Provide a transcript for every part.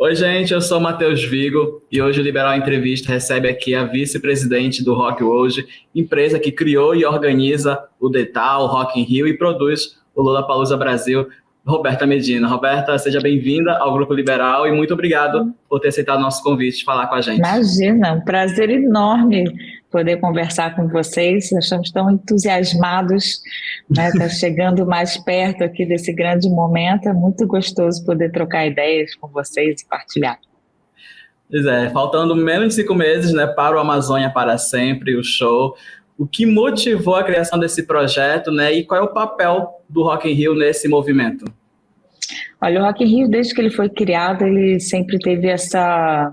Oi, gente, eu sou o Matheus Vigo e hoje o Liberal Entrevista recebe aqui a vice-presidente do Rock World, empresa que criou e organiza o Detal, o Rock in Rio e produz o Lollapalooza Brasil, Roberta Medina. Roberta, seja bem-vinda ao Grupo Liberal e muito obrigado por ter aceitado o nosso convite de falar com a gente. Imagina, um prazer enorme poder conversar com vocês. Nós estamos tão entusiasmados, né? Tá chegando mais perto aqui desse grande momento. É muito gostoso poder trocar ideias com vocês e partilhar. Pois é, faltando menos de 5 meses, né, para o Amazônia para Sempre, o show. O que motivou a criação desse projeto, né, e qual é o papel do Rock in Rio nesse movimento? Olha, o Rock in Rio, desde que ele foi criado, ele sempre teve essa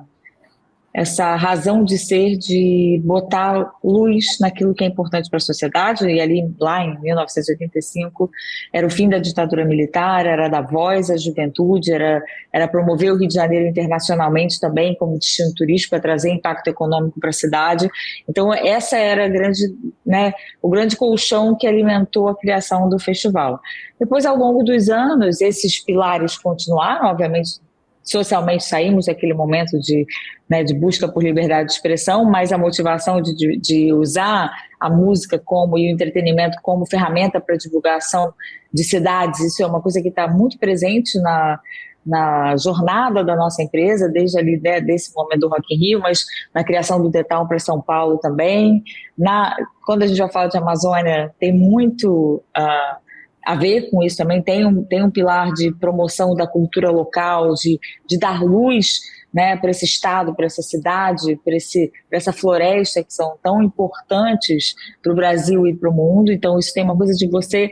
razão de ser, de botar luz naquilo que é importante para a sociedade, e ali, lá em 1985, era o fim da ditadura militar, era dar voz à juventude, era promover o Rio de Janeiro internacionalmente também como destino turístico, para trazer impacto econômico para a cidade. Então, essa era a grande, né, o grande colchão que alimentou a criação do festival. Depois, ao longo dos anos, esses pilares continuaram, obviamente. Socialmente saímos daquele momento de busca por liberdade de expressão, mas a motivação de usar a música e o entretenimento como ferramenta para divulgação de cidades, isso é uma coisa que está muito presente na jornada da nossa empresa, desde ali, desse momento do Rock in Rio, mas na criação do Detal para São Paulo também. Quando a gente vai falar de Amazônia, tem muito a ver com isso também, tem um pilar de promoção da cultura local, de dar luz, né, para esse estado, para essa cidade, para essa floresta que são tão importantes para o Brasil e para o mundo. Então isso tem uma coisa de você,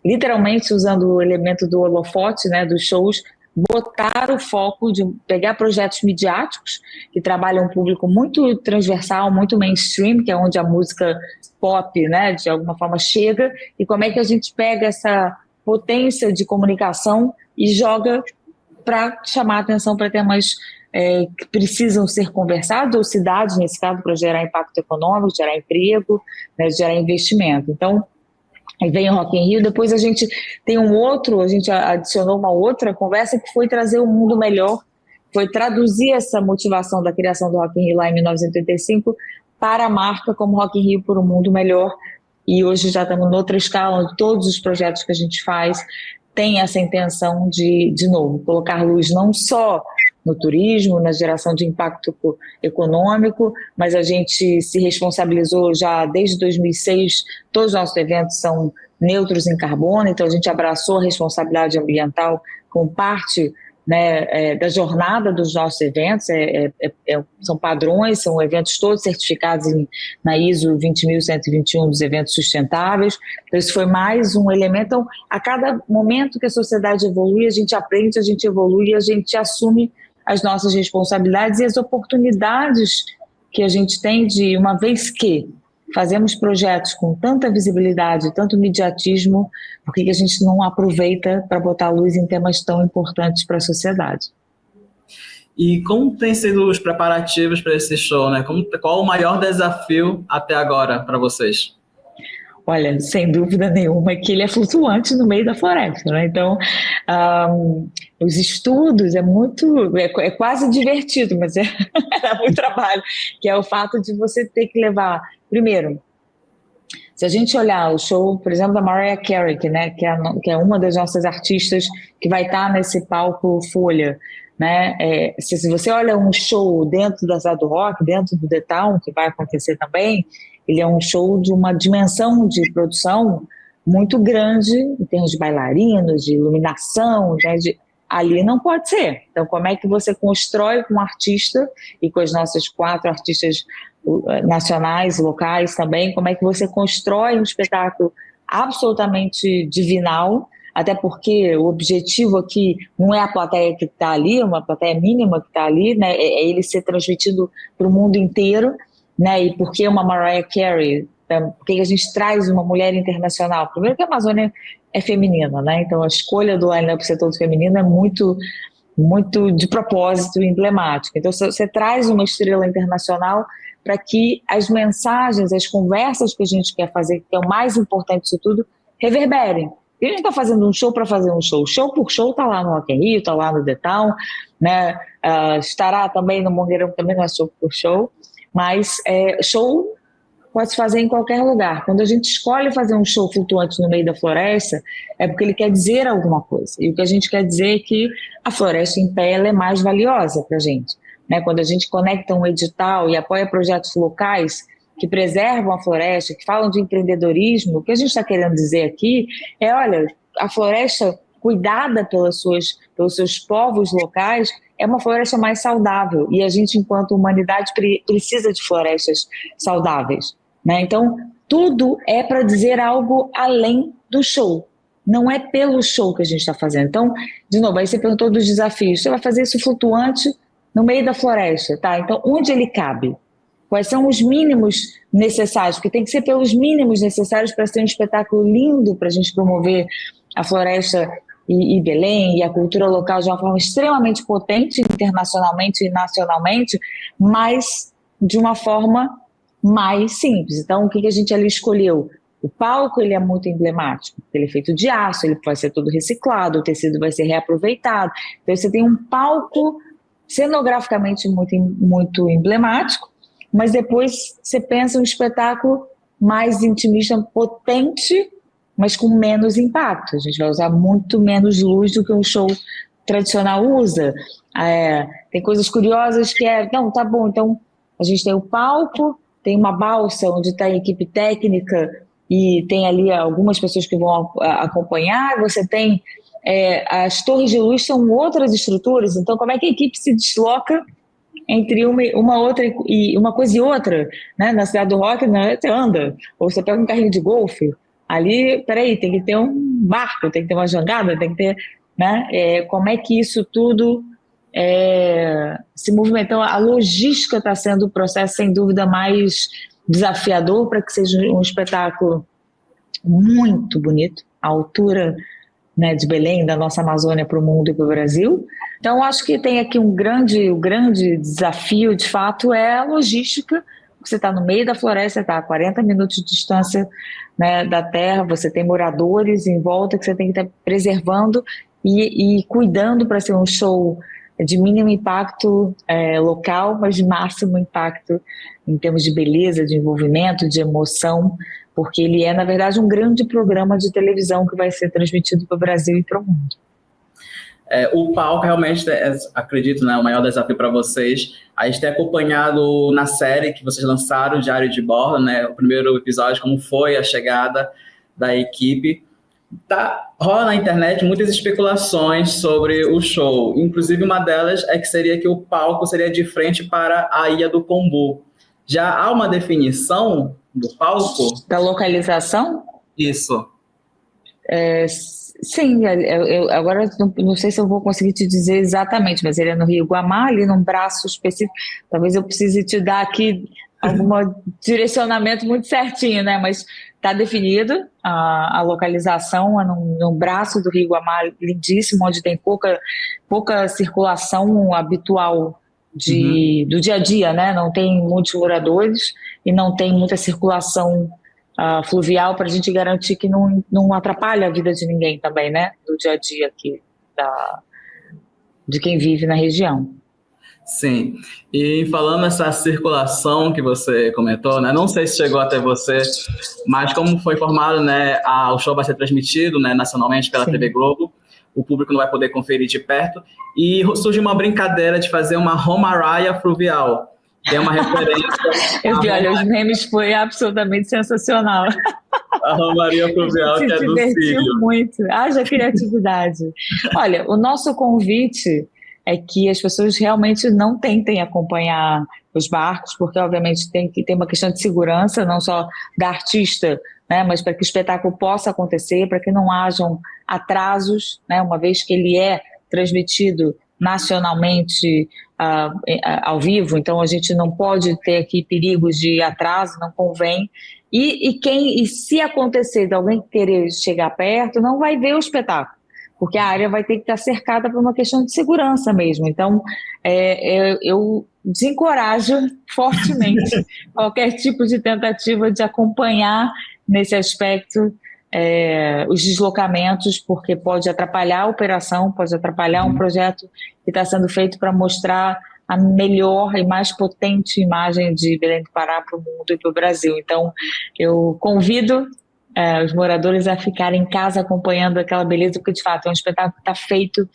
literalmente usando o elemento do holofote, né, dos shows, botar o foco de pegar projetos midiáticos que trabalham um público muito transversal, muito mainstream, que é onde a música pop, né, de alguma forma chega, e como é que a gente pega essa potência de comunicação e joga para chamar a atenção para temas que precisam ser conversados, ou cidades, nesse caso, para gerar impacto econômico, gerar emprego, né, gerar investimento. Então, aí vem o Rock in Rio, depois a gente tem a gente adicionou uma outra conversa que foi trazer um mundo melhor, foi traduzir essa motivação da criação do Rock in Rio lá em 1985 para a marca como Rock in Rio por um mundo melhor, e hoje já estamos em outra escala, onde todos os projetos que a gente faz têm essa intenção de novo, colocar luz não só no turismo, na geração de impacto econômico, mas a gente se responsabilizou já desde 2006, todos os nossos eventos são neutros em carbono, então a gente abraçou a responsabilidade ambiental como parte, né, da jornada dos nossos eventos, são padrões, são eventos todos certificados na ISO 20.121 dos eventos sustentáveis, então isso foi mais um elemento. Então, a cada momento que a sociedade evolui, a gente aprende, a gente evolui, a gente assume as nossas responsabilidades e as oportunidades que a gente tem de, uma vez que fazemos projetos com tanta visibilidade, tanto mediatismo, por que a gente não aproveita para botar luz em temas tão importantes para a sociedade? E como tem sido os preparativos para esse show, né? Qual o maior desafio até agora para vocês? Olha, sem dúvida nenhuma que ele é flutuante no meio da floresta, né? Então, os estudos é quase divertido, mas é muito trabalho, que é o fato de você ter que levar, primeiro, se a gente olhar o show, por exemplo, da Mariah Carey, né, que é uma das nossas artistas que vai estar nesse palco Folha, né? Se você olha um show dentro da Cidade do Rock, dentro do The Town, que vai acontecer também, ele é um show de uma dimensão de produção muito grande, em termos de bailarinos, de iluminação, né, ali não pode ser. Então, como é que você constrói com um artista, e com as nossas 4 artistas nacionais, locais também, como é que você constrói um espetáculo absolutamente divinal, até porque o objetivo aqui não é a plateia que está ali, uma plateia mínima que está ali, né, é ele ser transmitido para o mundo inteiro, né, e por que uma Mariah Carey? Por que a gente traz uma mulher internacional? Primeiro que a Amazônia é feminina, né, então a escolha do line-up ser todo feminino é muito, muito de propósito e emblemática. Então você traz uma estrela internacional para que as mensagens, as conversas que a gente quer fazer, que é o mais importante disso tudo, reverberem. E a gente está fazendo um show para fazer um show. Show por show está lá no Rock in Rio, está lá no The Town, né? Estará também no Mangueirão, também não é show por show, mas show pode se fazer em qualquer lugar. Quando a gente escolhe fazer um show flutuante no meio da floresta, é porque ele quer dizer alguma coisa. E o que a gente quer dizer é que a floresta em pé ela é mais valiosa para a gente, né? Quando a gente conecta um edital e apoia projetos locais que preservam a floresta, que falam de empreendedorismo, o que a gente está querendo dizer aqui é, olha, a floresta cuidada pelos seus povos locais é uma floresta mais saudável, e a gente, enquanto humanidade, precisa de florestas saudáveis, né? Então, tudo é para dizer algo além do show, não é pelo show que a gente está fazendo. Então, de novo, aí você perguntou dos desafios, você vai fazer isso flutuante no meio da floresta, tá? Então, onde ele cabe? Quais são os mínimos necessários? Porque tem que ser pelos mínimos necessários para ser um espetáculo lindo, para a gente promover a floresta e Belém e a cultura local de uma forma extremamente potente, internacionalmente e nacionalmente, mas de uma forma mais simples. Então, o que a gente ali escolheu? O palco, ele é muito emblemático, ele é feito de aço, ele vai ser todo reciclado, o tecido vai ser reaproveitado. Então, você tem um palco cenograficamente muito emblemático, mas depois você pensa um espetáculo mais intimista, potente, mas com menos impacto. A gente vai usar muito menos luz do que um show tradicional usa. Tem coisas curiosas que não, tá bom, então a gente tem o palco, tem uma balsa onde está a equipe técnica e tem ali algumas pessoas que vão acompanhar, você tem as torres de luz, são outras estruturas, então como é que a equipe se desloca entre uma outra e uma coisa e outra, né? Na Cidade do Rock, né, você anda, ou você pega um carrinho de golfe, ali, peraí, tem que ter um barco, tem que ter uma jangada, tem que ter, né? Como é que isso tudo se movimenta? Então, a logística está sendo o processo, sem dúvida, mais desafiador para que seja um espetáculo muito bonito, à altura, né, de Belém, da nossa Amazônia para o mundo e para o Brasil. Então, acho que tem aqui o grande desafio, de fato, é a logística. Você está no meio da floresta, está a 40 minutos de distância, né, da terra, você tem moradores em volta que você tem que estar preservando e cuidando para ser um show de mínimo impacto local, mas de máximo impacto em termos de beleza, de envolvimento, de emoção, porque ele é, na verdade, um grande programa de televisão que vai ser transmitido para o Brasil e para o mundo. O palco realmente, acredito, né, o maior desafio para vocês. A gente tem acompanhado na série que vocês lançaram, o Diário de Bordo, né, o primeiro episódio, como foi a chegada da equipe. Rola na internet muitas especulações sobre o show. Inclusive, uma delas é que seria que o palco seria de frente para a Ilha do Combu. Já há uma definição do palco? Da localização? Isso. Sim, eu agora não sei se eu vou conseguir te dizer exatamente, mas ele é no Rio Guamá, ali num braço específico. Talvez eu precise te dar aqui algum direcionamento muito certinho, né? Mas está definido a localização, é num braço do Rio Guamá, lindíssimo, onde tem pouca circulação habitual do dia a dia, né? Não tem muitos moradores e não tem muita circulação fluvial, para a gente garantir que não atrapalha a vida de ninguém também, né? Do dia a dia aqui, de quem vive na região. Sim, e falando essa circulação que você comentou, né? Não sei se chegou até você, mas como foi informado, né? O show vai ser transmitido, né, nacionalmente pela TV Globo, o público não vai poder conferir de perto, e surgiu uma brincadeira de fazer uma Romaraya fluvial. Tem uma referência. Eu vi, olha, os memes foi absolutamente sensacional. A Romaria Fluvial, que é do Cílio. Se divertiu muito, haja criatividade. Olha, o nosso convite é que as pessoas realmente não tentem acompanhar os barcos, porque obviamente tem uma questão de segurança, não só da artista, né, mas para que o espetáculo possa acontecer, para que não hajam atrasos, né, uma vez que ele é transmitido nacionalmente ao vivo, então a gente não pode ter aqui perigos de atraso, não convém. E se acontecer de alguém querer chegar perto, não vai ver o espetáculo, porque a área vai ter que estar cercada por uma questão de segurança mesmo. Então, eu desencorajo fortemente qualquer tipo de tentativa de acompanhar nesse aspecto os deslocamentos, porque pode atrapalhar a operação, pode atrapalhar um projeto que está sendo feito para mostrar a melhor e mais potente imagem de Belém do Pará para o mundo e para o Brasil. Então, eu convido os moradores a ficarem em casa acompanhando aquela beleza, porque de fato é um espetáculo que está feito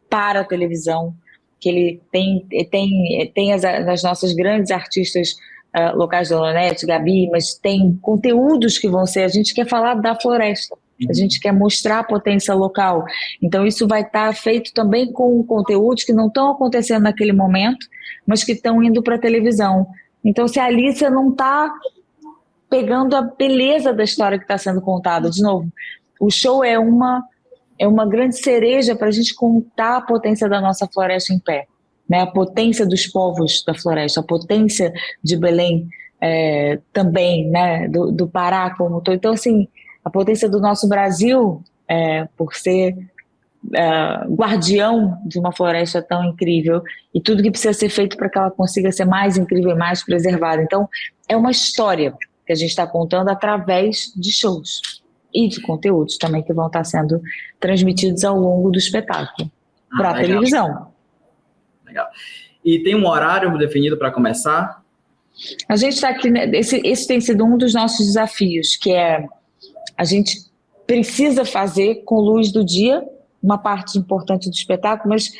para a televisão, que ele tem as nossas grandes artistas locais da Lonete, Gabi, mas tem conteúdos que vão ser, a gente quer falar da floresta, a gente quer mostrar a potência local, então isso vai estar feito também com conteúdos que não estão acontecendo naquele momento, mas que estão indo para a televisão. Então se a Alicia não está pegando a beleza da história que está sendo contada, de novo, o show é uma grande cereja para a gente contar a potência da nossa floresta em pé, né? A potência dos povos da floresta, a potência de Belém também, né? do Pará como todo. Então, assim, a potência do nosso Brasil, por ser guardião de uma floresta tão incrível e tudo que precisa ser feito para que ela consiga ser mais incrível e mais preservada. Então, é uma história que a gente está contando através de shows e de conteúdos também que vão estar sendo transmitidos ao longo do espetáculo para a televisão. Legal. E tem um horário definido para começar? A gente está aqui, esse tem sido um dos nossos desafios, que é a gente precisa fazer com luz do dia uma parte importante do espetáculo, mas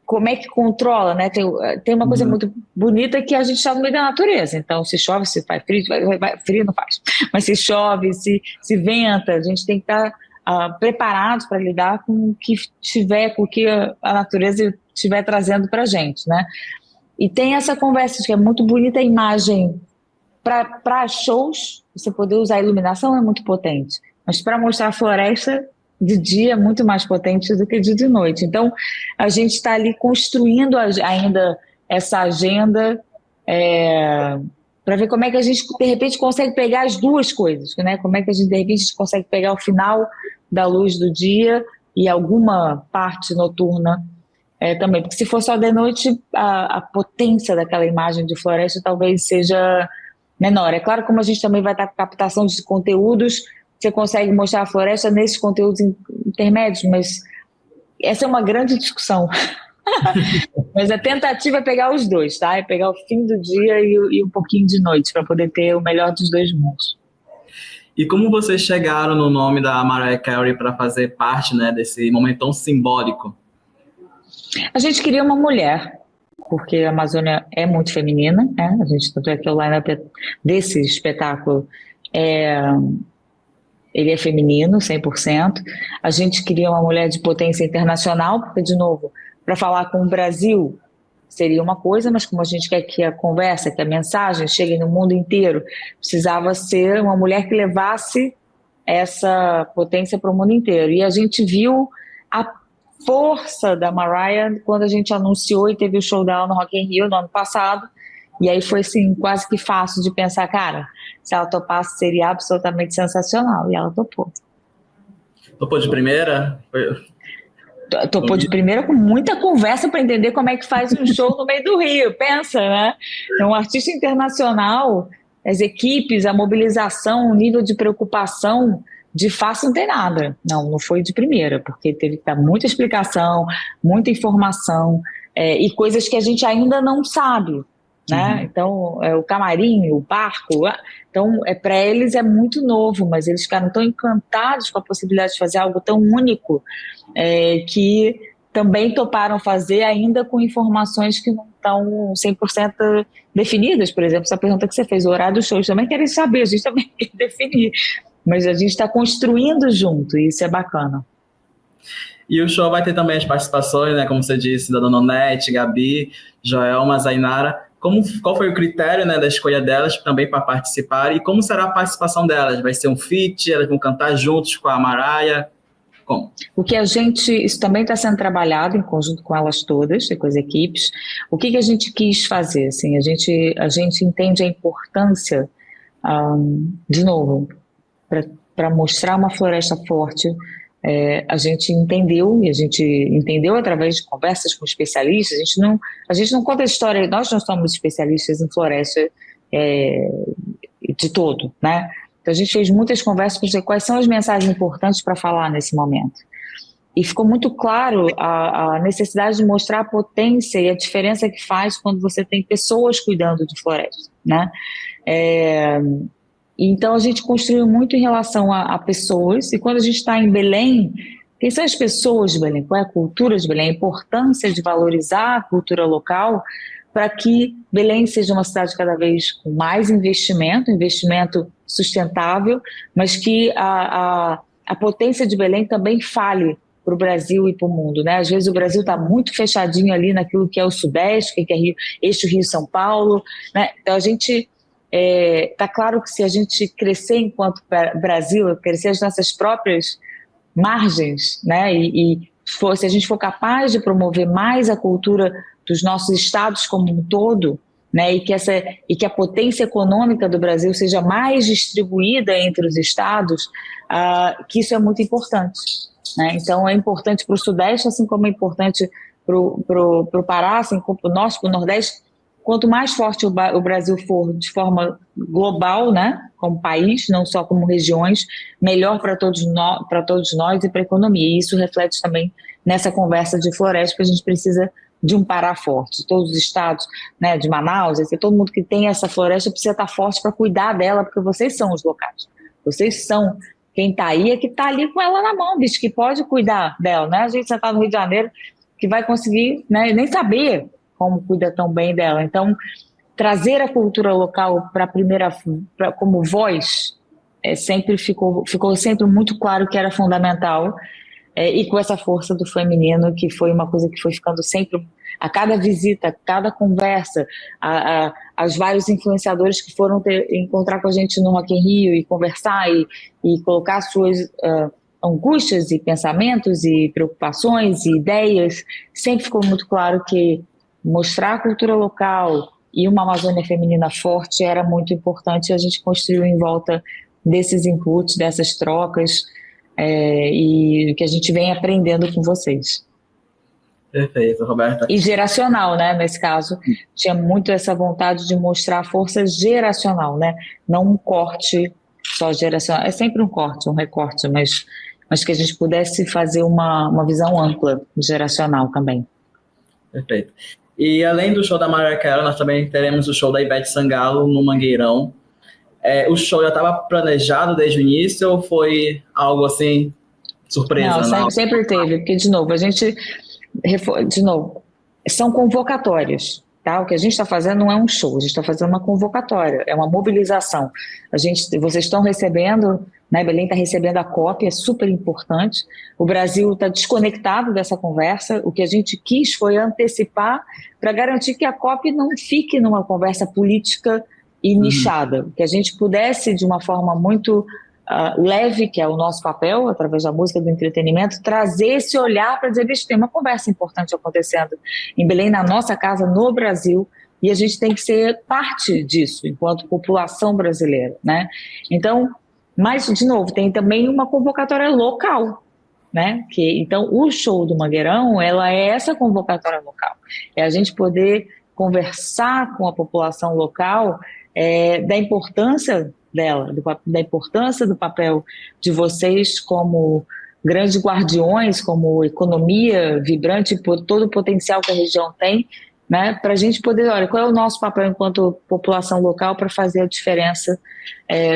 como é que controla, né? Tem uma coisa muito bonita que a gente está no meio da natureza, então se chove, se faz frio, frio não faz, mas se chove, se venta, a gente tem que estar preparados para lidar com o que tiver, com o que a natureza estiver trazendo para a gente, né? E tem essa conversa que é muito bonita, a imagem para shows, você poder usar a iluminação é muito potente, mas para mostrar a floresta de dia é muito mais potente do que de noite. Então, a gente está ali construindo ainda essa agenda para ver como é que a gente, de repente, consegue pegar as duas coisas, né? Como é que a gente, de repente, consegue pegar o final da luz do dia e alguma parte noturna também. Porque se for só de noite, a potência daquela imagem de floresta talvez seja menor. É claro, como a gente também vai estar com captação de conteúdos, você consegue mostrar a floresta nesses conteúdos intermédios, mas essa é uma grande discussão. Mas a tentativa é pegar os dois, tá? É pegar o fim do dia e um pouquinho de noite, para poder ter o melhor dos dois mundos. E como vocês chegaram no nome da Mariah Carey para fazer parte, né, desse momento tão simbólico? A gente queria uma mulher, porque a Amazônia é muito feminina, né? A gente tanto é que o line-up desse espetáculo ele é feminino, 100%. A gente queria uma mulher de potência internacional, porque, de novo, para falar com o Brasil seria uma coisa, mas como a gente quer que a conversa, que a mensagem chegue no mundo inteiro, precisava ser uma mulher que levasse essa potência para o mundo inteiro. E a gente viu a força da Mariah quando a gente anunciou e teve o show dela no Rock in Rio no ano passado. E aí foi assim, quase que fácil de pensar, cara, se ela topasse seria absolutamente sensacional. E ela topou. Topou de primeira? Topou de primeira com muita conversa para entender como é que faz um show no meio do Rio, pensa, né? Então, um artista internacional, as equipes, a mobilização, o nível de preocupação, de fácil não tem nada. Não foi de primeira, porque teve que dar muita explicação, muita informação e coisas que a gente ainda não sabe. Né? Então, o camarim, o barco, então para eles é muito novo, mas eles ficaram tão encantados com a possibilidade de fazer algo tão único que também toparam fazer ainda com informações que não estão 100% definidas. Por exemplo, essa pergunta que você fez, o horário do show, eles também querem saber, a gente também quer definir, mas a gente está construindo junto e isso é bacana. E o show vai ter também as participações, né, como você disse, da Dona Onete, Gabi, Joelma, Zainara. Qual foi o critério, né, da escolha delas também para participar e como será a participação delas? Vai ser um feat? Elas vão cantar juntos com a Mariah? Como? Isso também está sendo trabalhado em conjunto com elas todas, com as equipes. O que a gente quis fazer? Assim, a gente entende a importância, de novo, para mostrar uma floresta forte. A gente entendeu através de conversas com especialistas. A gente não conta a história, nós não somos especialistas em floresta de todo, né? Então a gente fez muitas conversas para dizer quais são as mensagens importantes para falar nesse momento. E ficou muito claro a necessidade de mostrar a potência e a diferença que faz quando você tem pessoas cuidando de floresta, né? Então a gente construiu muito em relação a pessoas, e quando a gente está em Belém, quem são as pessoas de Belém? Qual é a cultura de Belém? A importância de valorizar a cultura local para que Belém seja uma cidade cada vez com mais investimento sustentável, mas que a potência de Belém também fale para o Brasil e para o mundo, né? Às vezes o Brasil está muito fechadinho ali naquilo que é o Sudeste, que é eixo Rio-São Paulo, né? Então a gente está claro que se a gente crescer enquanto Brasil, crescer as nossas próprias margens, né? Se a gente for capaz de promover mais a cultura dos nossos estados como um todo, né? E que a potência econômica do Brasil seja mais distribuída entre os estados, que isso é muito importante, né? Então é importante para o Sudeste, assim como é importante para o Pará, assim como para o Norte, para o Nordeste. Quanto mais forte o Brasil for de forma global, né, como país, não só como regiões, melhor para todos nós e para a economia. E isso reflete também nessa conversa de floresta, porque a gente precisa de um Pará forte. Todos os estados, né, de Manaus, todo mundo que tem essa floresta precisa estar forte para cuidar dela, porque vocês são os locais. Vocês são quem está aí, é que está ali com ela na mão, bicho, que pode cuidar dela, né? A gente já está no Rio de Janeiro, que vai conseguir, né, nem saber como cuida tão bem dela. Então, trazer a cultura local como voz sempre ficou sempre muito claro que era fundamental, e com essa força do feminino, que foi uma coisa que foi ficando sempre, a cada visita, a cada conversa, aos vários influenciadores que foram encontrar com a gente no Rock in Rio e conversar e colocar suas angústias e pensamentos e preocupações e ideias, sempre ficou muito claro que mostrar a cultura local e uma Amazônia feminina forte era muito importante, e a gente construiu em volta desses inputs, dessas trocas, e que a gente vem aprendendo com vocês. Perfeito, Roberta. E geracional, né? Nesse caso, tinha muito essa vontade de mostrar a força geracional, né? Não um corte só geracional. É sempre um corte, um recorte, mas que a gente pudesse fazer uma visão ampla, geracional também. Perfeito. E além do show da Mariah Carey, nós também teremos o show da Ivete Sangalo no Mangueirão. O show já estava planejado desde o início ou foi algo assim, surpresa? Não, sempre teve, porque, de novo, são convocatórias, tá? O que a gente está fazendo não é um show, a gente está fazendo uma convocatória, é uma mobilização. Vocês estão recebendo, né? Belém está recebendo a COP, é super importante. O Brasil está desconectado dessa conversa. O que a gente quis foi antecipar para garantir que a COP não fique numa conversa política e nichada, que a gente pudesse, de uma forma muito leve, que é o nosso papel, através da música, do entretenimento, trazer esse olhar para dizer, bicho, tem uma conversa importante acontecendo em Belém, na nossa casa, no Brasil, e a gente tem que ser parte disso, enquanto população brasileira, né? Então, mas, de novo, tem também uma convocatória local, né? Então, o show do Mangueirão, ela é essa convocatória local, é a gente poder conversar com a população local da importância dela, da importância do papel de vocês como grandes guardiões, como economia vibrante, por todo o potencial que a região tem, né, para a gente poder, olha, qual é o nosso papel enquanto população local para fazer a diferença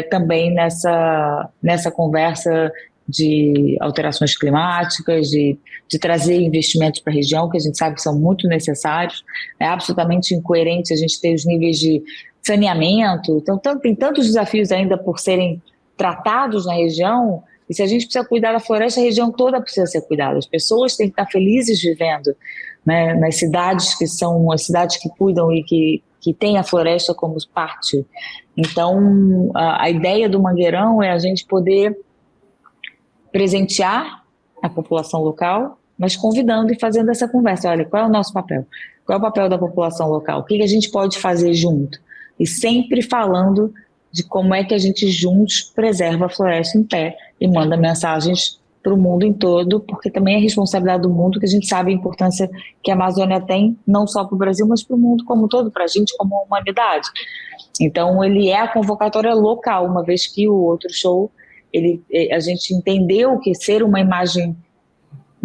também nessa conversa de alterações climáticas, de trazer investimentos para a região, que a gente sabe que são muito necessários. É absolutamente incoerente a gente ter os níveis de saneamento, então tem tantos desafios ainda por serem tratados na região, e se a gente precisa cuidar da floresta, a região toda precisa ser cuidada, as pessoas têm que estar felizes vivendo, né, nas cidades que são as cidades que cuidam e que têm a floresta como parte. Então, a ideia do Mangueirão é a gente poder presentear a população local, mas convidando e fazendo essa conversa, olha, qual é o nosso papel? Qual é o papel da população local? O que a gente pode fazer junto? E sempre falando de como é que a gente juntos preserva a floresta em pé e manda mensagens para o mundo em todo, porque também é responsabilidade do mundo, que a gente sabe a importância que a Amazônia tem, não só para o Brasil, mas para o mundo como um todo, para a gente como humanidade. Então, ele é a convocatória local, uma vez que o outro show, a gente entendeu que ser uma imagem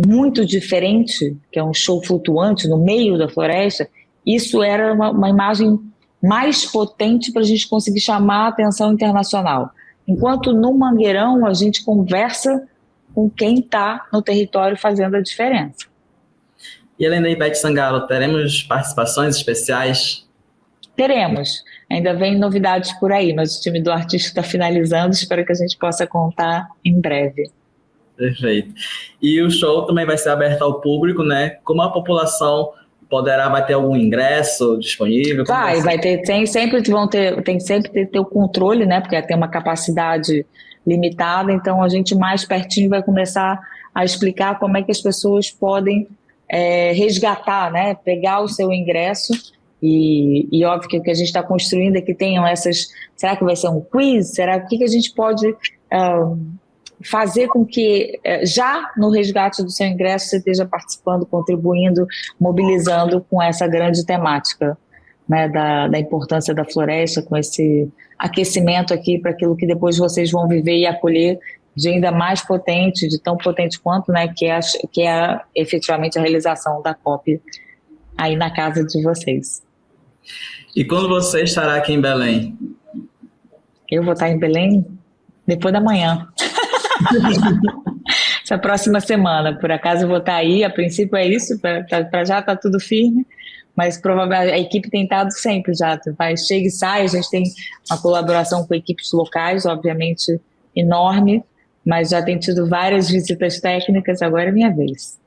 muito diferente, que é um show flutuante no meio da floresta, isso era uma imagem mais potente para a gente conseguir chamar a atenção internacional. Enquanto no Mangueirão a gente conversa com quem está no território fazendo a diferença. E além da Ivete Sangalo, teremos participações especiais? Teremos. Ainda vem novidades por aí, mas o time do artista está finalizando, espero que a gente possa contar em breve. Perfeito. E o show também vai ser aberto ao público, né? Como a população vai ter algum ingresso disponível? Vai ter, tem sempre ter o controle, né? Porque tem uma capacidade limitada, então a gente mais pertinho vai começar a explicar como é que as pessoas podem resgatar, né? Pegar o seu ingresso e óbvio que o que a gente está construindo é que tenham essas... Será que vai ser um quiz? O que a gente pode fazer com que já no resgate do seu ingresso você esteja participando, contribuindo, mobilizando com essa grande temática, né, da importância da floresta, com esse aquecimento aqui para aquilo que depois vocês vão viver e acolher de ainda mais potente, de tão potente quanto, né, que é efetivamente a realização da COP aí na casa de vocês. E quando você estará aqui em Belém? Eu vou estar em Belém depois da manhã. Essa próxima semana, por acaso eu vou estar aí, a princípio é isso, para já está tudo firme, mas provavelmente a equipe tem estado sempre já, chega e sai, a gente tem uma colaboração com equipes locais, obviamente enorme, mas já tem tido várias visitas técnicas, agora é minha vez.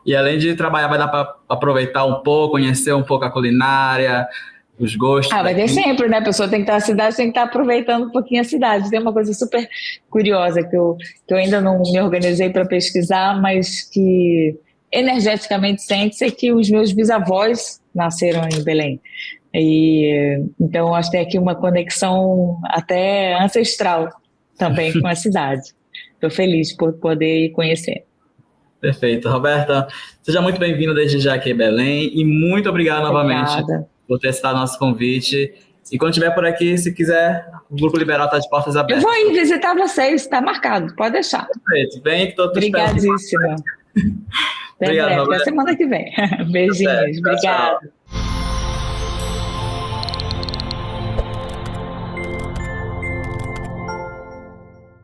E além de trabalhar, vai dar para aproveitar um pouco, conhecer um pouco a culinária, os gostos. Vai ter sempre, né? A pessoa tem que estar na cidade, tem que estar aproveitando um pouquinho a cidade. Tem uma coisa super curiosa que eu ainda não me organizei para pesquisar, mas que energeticamente sente-se é que os meus bisavós nasceram em Belém. E então acho que tem aqui uma conexão até ancestral também com a cidade. Estou feliz por poder ir conhecer. Perfeito. Roberta, seja muito bem-vinda desde já aqui em Belém e muito obrigado novamente por ter aceitado nosso convite. E quando estiver por aqui, se quiser, o Grupo Liberal está de portas abertas. Eu vou ir visitar vocês, está marcado, pode deixar. Perfeito. Vem que estou Obrigadíssima. Obrigado, até semana que vem. Beijinhos, obrigada.